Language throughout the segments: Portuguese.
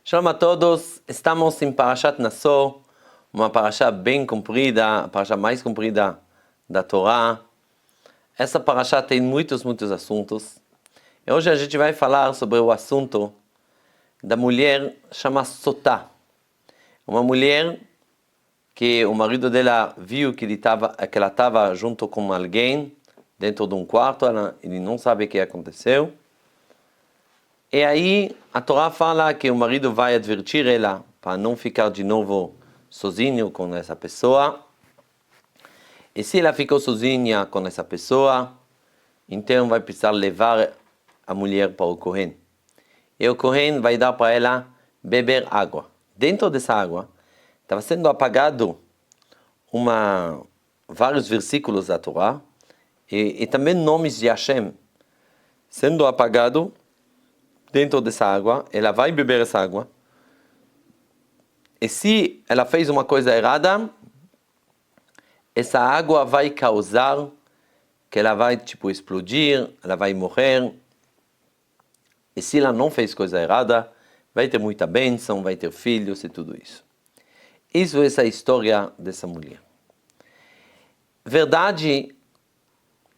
Shalom a todos, estamos em Parashat Naso, uma parasha bem comprida, a parasha mais comprida da Torá. Essa parasha tem muitos assuntos. E hoje a gente vai falar sobre o assunto da mulher chamada Sotá. Uma mulher que o marido dela viu que ela estava junto com alguém dentro de um quarto, ele não sabe o que aconteceu. E aí a Torá fala que o marido vai advertir ela para não ficar de novo sozinho com essa pessoa. E se ela ficou sozinha com essa pessoa, então vai precisar levar a mulher para o Kohen. E o Kohen vai dar para ela beber água. Dentro dessa água estava sendo apagado vários versículos da Torá e também nomes de Hashem sendo apagado. Dentro dessa água, ela vai beber essa água. E se ela fez uma coisa errada, essa água vai causar que ela vai explodir, ela vai morrer. E se ela não fez coisa errada, vai ter muita bênção, vai ter filhos e tudo isso. Isso é essa história dessa mulher. Verdade,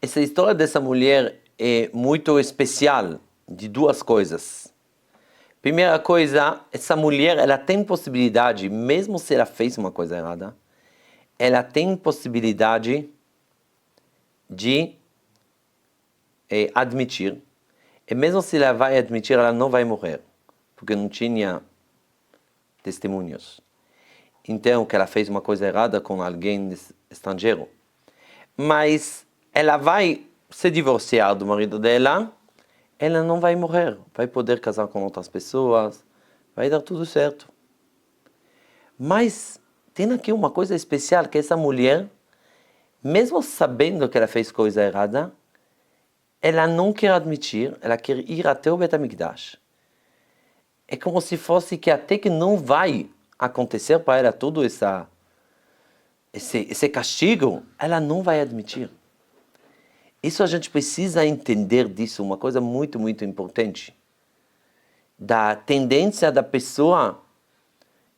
essa história dessa mulher é muito especial. De duas coisas. Primeira coisa, essa mulher, ela tem possibilidade, mesmo se ela fez uma coisa errada, ela tem possibilidade de admitir. E mesmo se ela vai admitir, ela não vai morrer, porque não tinha testemunhos. Então, que ela fez uma coisa errada com alguém estrangeiro. Mas ela vai se divorciar do marido dela. Ela não vai morrer, vai poder casar com outras pessoas, vai dar tudo certo. Mas tem aqui uma coisa especial, que essa mulher, mesmo sabendo que ela fez coisa errada, ela não quer admitir, ela quer ir até o Bet HaMikdash. É como se fosse que até que não vai acontecer para ela todo esse castigo, ela não vai admitir. Isso a gente precisa entender disso, uma coisa muito importante. Da tendência da pessoa,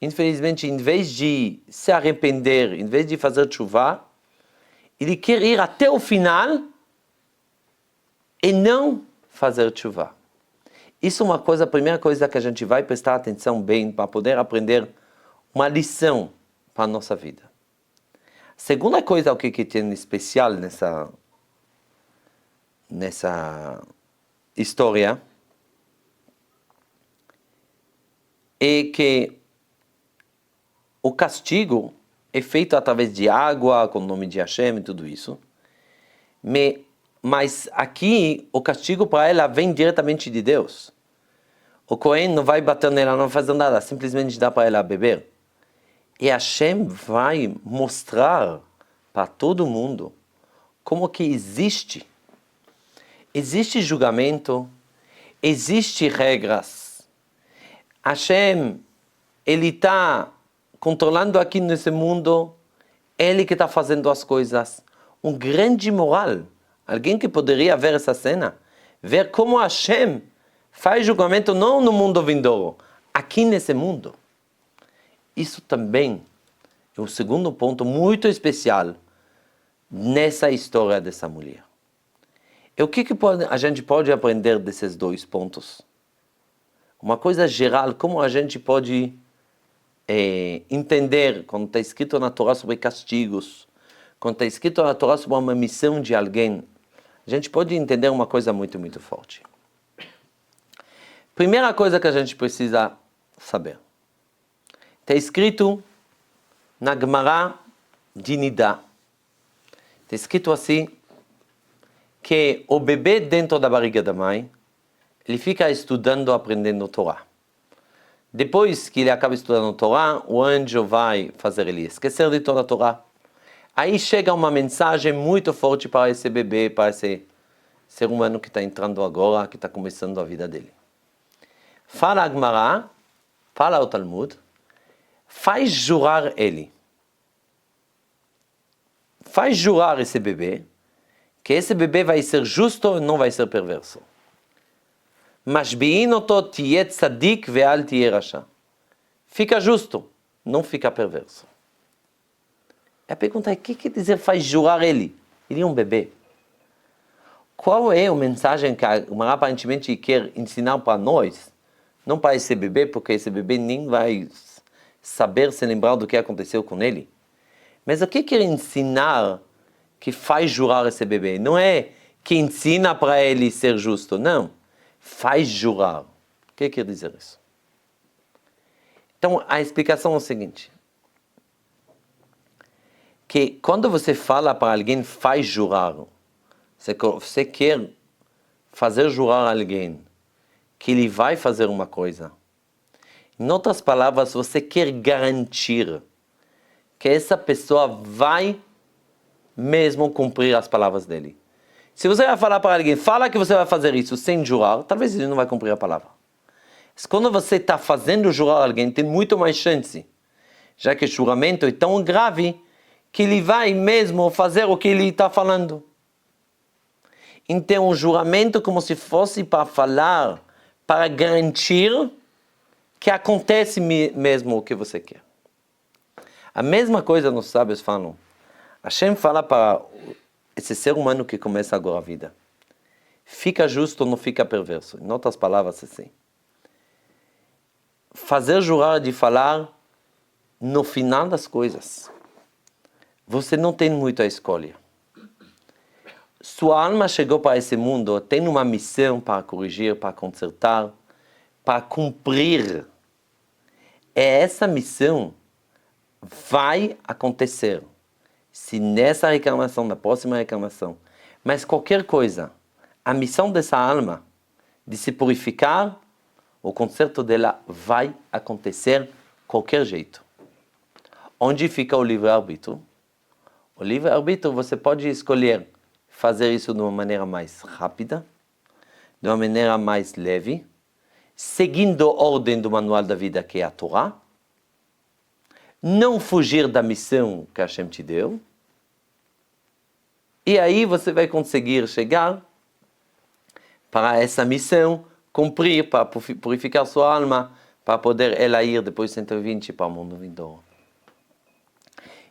infelizmente, em vez de se arrepender, em vez de fazer chuva, ele quer ir até o final e não fazer chuva. Isso é a primeira coisa que a gente vai prestar atenção bem para poder aprender uma lição para a nossa vida. A segunda coisa, o que tem de especial nessa história é que o castigo é feito através de água, com o nome de Hashem e tudo isso. Mas aqui o castigo para ela vem diretamente de Deus. O Kohen não vai bater nela, não vai fazer nada, simplesmente dá para ela beber. E Hashem vai mostrar para todo mundo como que existe julgamento, existe regras. Hashem, ele está controlando aqui nesse mundo, ele que está fazendo as coisas. Um grande moral. Alguém que poderia ver essa cena, ver como Hashem faz julgamento não no mundo vindouro, aqui nesse mundo. Isso também é um segundo ponto muito especial nessa história dessa mulher. E o que a gente pode aprender desses dois pontos? Uma coisa geral, como a gente pode entender quando está escrito na Torá sobre castigos, quando está escrito na Torá sobre uma missão de alguém, a gente pode entender uma coisa muito forte. Primeira coisa que a gente precisa saber. Está escrito na Gemara de Nidá. Está escrito assim, que o bebê dentro da barriga da mãe, ele fica estudando, aprendendo Torá. Depois que ele acaba estudando Torá, o anjo vai fazer ele esquecer de toda a Torá. Aí chega uma mensagem muito forte para esse bebê, para esse ser humano que está entrando agora, que está começando a vida dele. Fala a Gemara, fala o Talmud, faz jurar ele. Faz jurar esse bebê, que esse bebê vai ser justo e não vai ser perverso. Mashbi'in oto tiye tzadik ve'al tiye rasha. fica justo, não fica perverso. A pergunta é, o que quer dizer faz jurar ele? Ele é um bebê. Qual é a mensagem que a Gemara aparentemente quer ensinar para nós? Não para esse bebê, porque esse bebê nem vai saber se lembrar do que aconteceu com ele. Mas o que quer ensinar que faz jurar esse bebê? Não é que ensina para ele ser justo, não. Faz jurar. O que quer dizer isso? Então, a explicação é o seguinte. Que quando você fala para alguém faz jurar, você quer fazer jurar alguém que ele vai fazer uma coisa. Em outras palavras, você quer garantir que essa pessoa vai mesmo cumprir as palavras dele. Se você vai falar para alguém, fala que você vai fazer isso sem jurar, talvez ele não vai cumprir a palavra. Mas quando você está fazendo jurar alguém, tem muito mais chance, já que o juramento é tão grave que ele vai mesmo fazer o que ele está falando. Então, o juramento é como se fosse para falar, para garantir que acontece mesmo o que você quer. A mesma coisa nos sábios falam. Hashem fala para esse ser humano que começa agora a vida. Fica justo ou não fica perverso. Em outras palavras, assim. Fazer jurar de falar no final das coisas. Você não tem muito a escolha. Sua alma chegou para esse mundo, tem uma missão para corrigir, para consertar, para cumprir. É essa missão vai acontecer. Se nessa reclamação, na próxima reclamação, mas qualquer coisa, a missão dessa alma de se purificar, o conserto dela vai acontecer qualquer jeito. Onde fica o livre-arbítrio? O livre-arbítrio você pode escolher fazer isso de uma maneira mais rápida, de uma maneira mais leve, seguindo a ordem do manual da vida que é a Torá, não fugir da missão que Hashem te deu, e aí você vai conseguir chegar para essa missão, cumprir, para purificar sua alma, para poder ela ir depois de 120 para o mundo vindouro.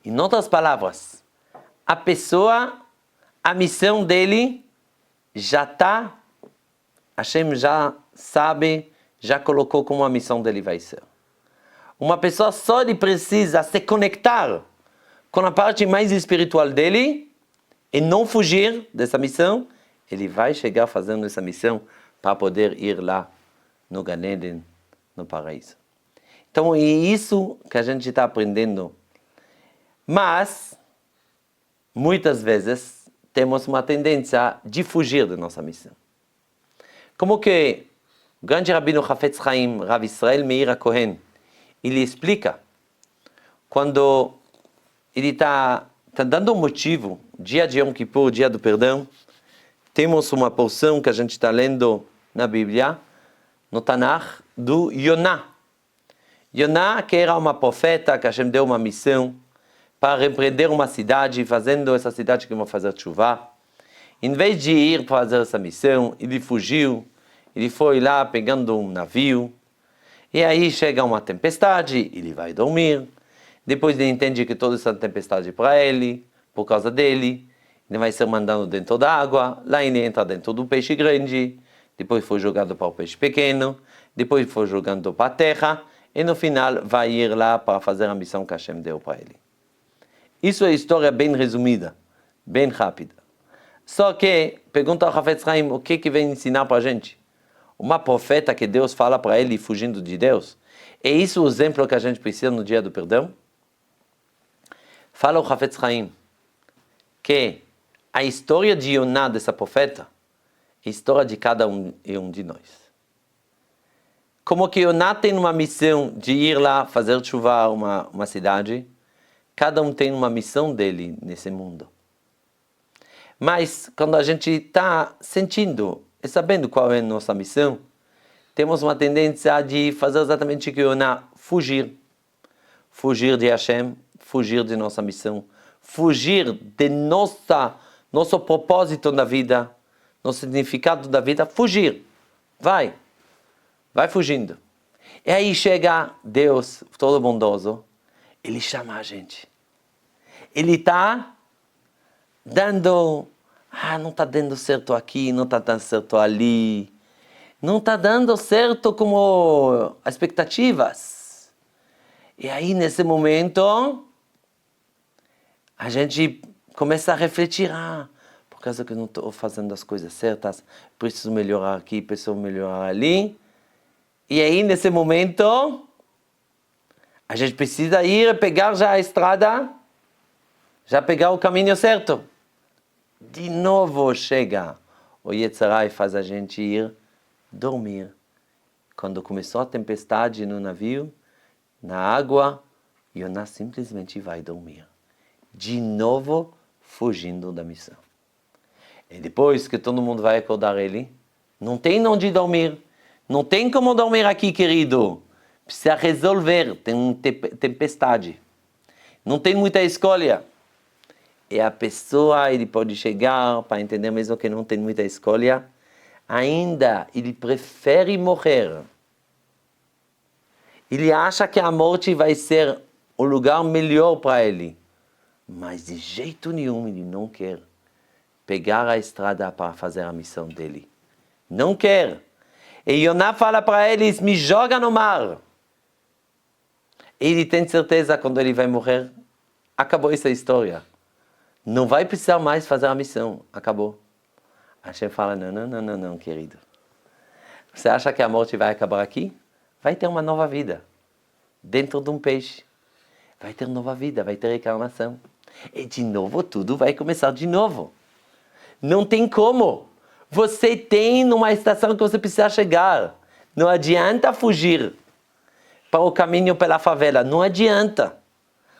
Em outras palavras, a pessoa, a missão dele já está, Hashem já sabe, já colocou como a missão dele vai ser. Uma pessoa só ele precisa se conectar com a parte mais espiritual dele e não fugir dessa missão, ele vai chegar fazendo essa missão para poder ir lá no Gan Eden, no paraíso. Então é isso que a gente está aprendendo. Mas, muitas vezes, temos uma tendência de fugir da nossa missão. Como que o grande rabino Hafetz Chaim, Rav Israel Meir Cohen, ele explica, quando ele está dando um motivo, dia de Yom Kippur, dia do perdão, temos uma porção que a gente está lendo na Bíblia, no Tanakh, do Yoná. Yoná, que era uma profeta, que Hashem deu uma missão para repreender uma cidade, fazendo essa cidade que vai fazer chuva. Em vez de ir para fazer essa missão, ele fugiu, ele foi lá pegando um navio, e aí chega uma tempestade, ele vai dormir, depois ele entende que toda essa tempestade é para ele, por causa dele, ele vai ser mandado dentro da água, lá ele entra dentro do peixe grande, depois foi jogado para o peixe pequeno, depois foi jogado para a terra, e no final vai ir lá para fazer a missão que Hashem deu para ele. Isso é a história bem resumida, bem rápida. Só que, pergunta ao Hafetz Chaim, o que vem ensinar para a gente? Uma profeta que Deus fala para ele fugindo de Deus. É isso o exemplo que a gente precisa no dia do perdão? Fala o Hafetz Chaim que a história de Yoná, dessa profeta, é a história de cada um e um de nós. Como que Yoná tem uma missão de ir lá fazer chuva uma cidade, cada um tem uma missão dele nesse mundo. Mas quando a gente está sentindo e sabendo qual é a nossa missão, temos uma tendência de fazer exatamente o que Yoná, fugir. Fugir de Hashem, fugir de nossa missão, fugir de nosso propósito na vida, nosso significado da vida, fugir. Vai fugindo. E aí chega Deus, todo bondoso, Ele chama a gente. Ele está dando, não está dando certo aqui, não está dando certo ali. Não está dando certo como as expectativas. E aí, nesse momento, a gente começa a refletir, por causa que eu não estou fazendo as coisas certas, preciso melhorar aqui, preciso melhorar ali. E aí, nesse momento, a gente precisa ir pegar já a estrada, já pegar o caminho certo. De novo chega o Yetzer Hara e faz a gente ir dormir. Quando começou a tempestade no navio, na água, Yonah simplesmente vai dormir. De novo, fugindo da missão. E depois que todo mundo vai acordar ele, não tem onde dormir. Não tem como dormir aqui, querido. Precisa resolver, tem uma tempestade. Não tem muita escolha. E a pessoa, ele pode chegar para entender mesmo que não tem muita escolha. Ainda, ele prefere morrer. Ele acha que a morte vai ser o lugar melhor para ele. Mas de jeito nenhum ele não quer pegar a estrada para fazer a missão dele. Não quer. E Yonah fala para eles, me joga no mar. Ele tem certeza quando ele vai morrer, acabou essa história. Não vai precisar mais fazer a missão. Acabou. Hashem fala, não, querido. Você acha que a morte vai acabar aqui? Vai ter uma nova vida. Dentro de um peixe. Vai ter nova vida, vai ter reencarnação. E de novo, tudo vai começar de novo. Não tem como. Você tem uma estação que você precisa chegar. Não adianta fugir para o caminho pela favela. Não adianta.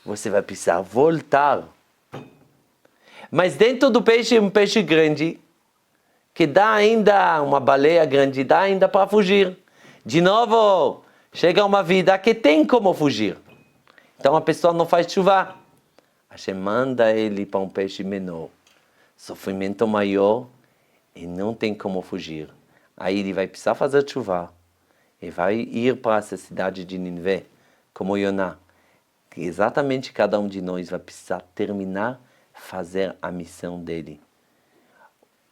Você vai precisar voltar. Mas dentro do peixe, um peixe grande, que dá ainda, uma baleia grande, dá ainda para fugir. De novo, chega uma vida que tem como fugir. Então a pessoa não faz chuva. Hashem manda ele para um peixe menor. Sofrimento maior e não tem como fugir. Aí ele vai precisar fazer chuva. E vai ir para essa cidade de Nínive, como Yonah. Que exatamente cada um de nós vai precisar terminar fazer a missão dele.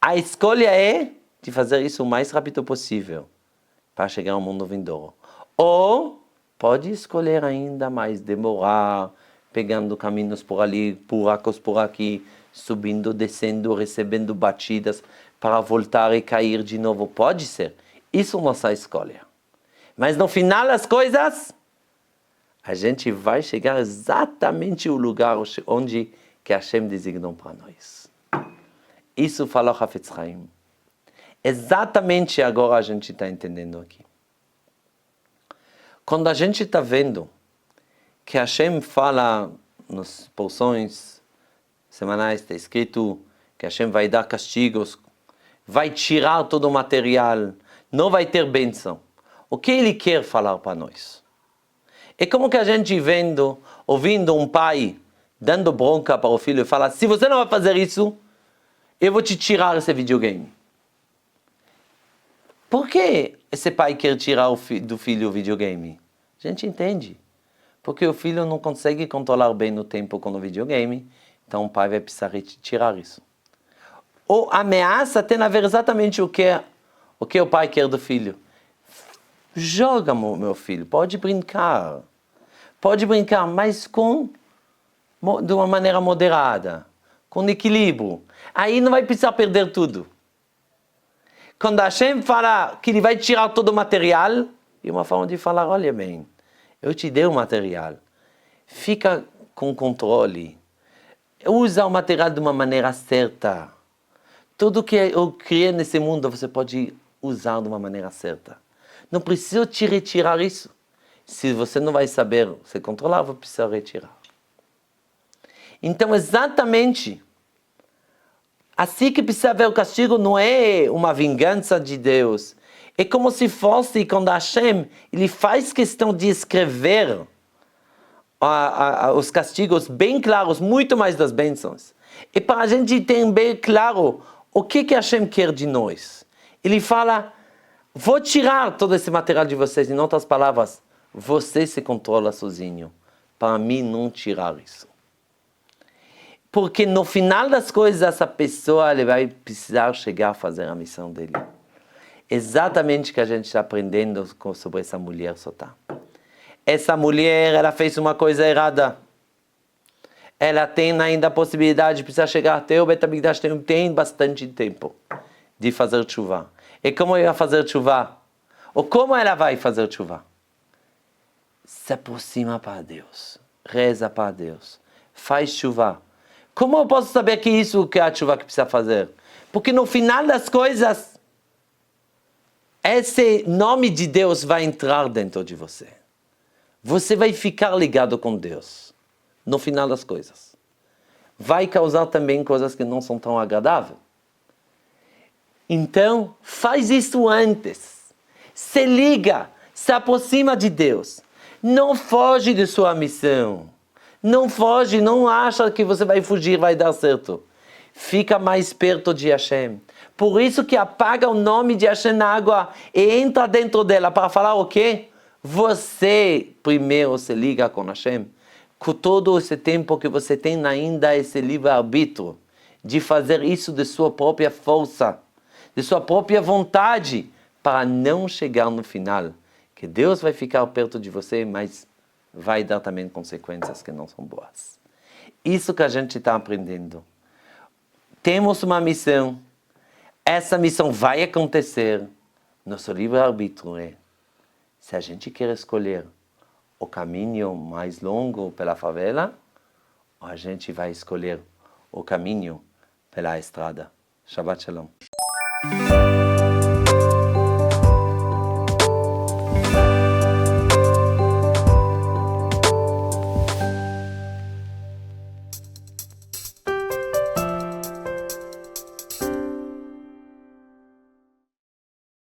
A escolha é de fazer isso o mais rápido possível para chegar ao mundo vindouro. Ou pode escolher ainda mais, demorar, pegando caminhos por ali, buracos por aqui, subindo, descendo, recebendo batidas para voltar e cair de novo. Pode ser. Isso é nossa escolha. Mas no final das coisas, a gente vai chegar exatamente ao lugar onde que Hashem designou para nós. Isso falou Hafetz Haim. Exatamente agora a gente está entendendo aqui. Quando a gente está vendo que Hashem fala nas porções semanais, está escrito que Hashem vai dar castigos, vai tirar todo o material, não vai ter bênção. O que Ele quer falar para nós? É como que a gente ouvindo um pai dando bronca para o filho e fala, se você não vai fazer isso, eu vou te tirar esse videogame. Por que esse pai quer tirar do filho o videogame? A gente entende. Porque o filho não consegue controlar bem o tempo com o videogame, então o pai vai precisar tirar isso. Ou ameaça tem a ver exatamente o que o pai quer do filho. Joga, meu filho, pode brincar. Pode brincar, mas de uma maneira moderada, com equilíbrio. Aí não vai precisar perder tudo. Quando Hashem fala que ele vai tirar todo o material, é uma forma de falar, olha bem, eu te dei o material, fica com controle, usa o material de uma maneira certa. Tudo que eu criei nesse mundo você pode usar de uma maneira certa. Não precisa te retirar isso. Se você não vai saber se controlar, você precisa retirar. Então, exatamente, assim que precisa ver o castigo, não é uma vingança de Deus. É como se fosse quando Hashem, ele faz questão de escrever os castigos bem claros, muito mais das bênçãos. E para a gente ter bem claro o que Hashem quer de nós. Ele fala, Vou tirar todo esse material de vocês. Em outras palavras, você se controla sozinho. Para mim, não tirar isso. Porque no final das coisas, essa pessoa ele vai precisar chegar a fazer a missão dele. Exatamente o que a gente está aprendendo sobre essa mulher Sotá. Essa mulher, ela fez uma coisa errada. Ela tem ainda a possibilidade de precisar chegar até o Bet HaMikdash, tem bastante tempo de fazer chuva. E como ela vai fazer chuva? Ou como ela vai fazer chuva? Se aproxima para Deus, reza para Deus, faz chuva. Como eu posso saber que isso que é a chuva que precisa fazer? Porque no final das coisas, esse nome de Deus vai entrar dentro de você. Você vai ficar ligado com Deus, no final das coisas. Vai causar também coisas que não são tão agradáveis. Então, faz isso antes. Se liga, se aproxima de Deus. Não foge de sua missão. Não foge, não acha que você vai fugir, vai dar certo. Fica mais perto de Hashem. Por isso que apaga o nome de Hashem na água e entra dentro dela para falar o quê? Você primeiro se liga com Hashem. Com todo esse tempo que você tem ainda esse livre-arbítrio de fazer isso de sua própria força, de sua própria vontade, para não chegar no final. Que Deus vai ficar perto de você, mas vai dar também consequências que não são boas. Isso que a gente está aprendendo. Temos uma missão. Essa missão vai acontecer. Nosso livre-arbítrio é, se a gente quer escolher o caminho mais longo pela favela, ou a gente vai escolher o caminho pela estrada. Shabbat Shalom.